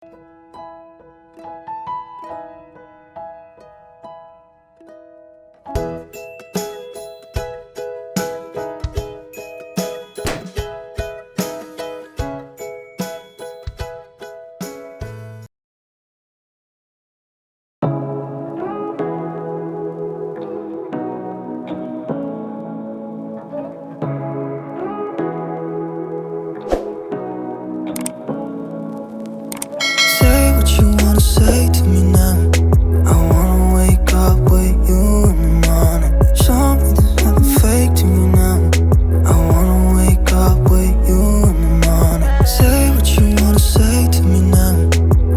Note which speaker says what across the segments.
Speaker 1: Say what you wanna say to me now. I wanna wake up with you in the morning. Show me there's nothing fake to me now. I wanna wake up with you in the morning. Say what you wanna say to me now.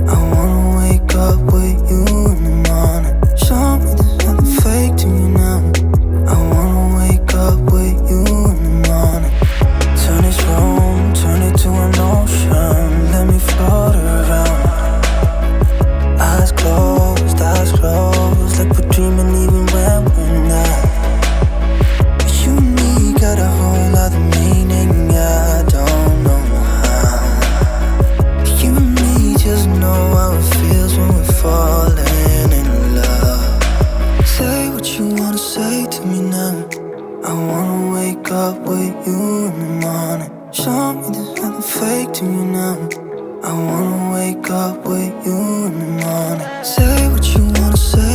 Speaker 1: I wanna wake up with you in the morning. Show me there's nothing fake to me now. I wanna wake up with you in the morning. Turn this room, turn it to an ocean. Let me float around. Eyes closed, like we're dreaming even when we're not. You and me got a whole other meaning, I don't know how. You and me just know how it feels when we're falling in love. Say what you wanna say to me now. I wanna wake up with you in the morning. Show me there's nothing fake to me now. I wanna wake up with you in the morning. Say what you wanna say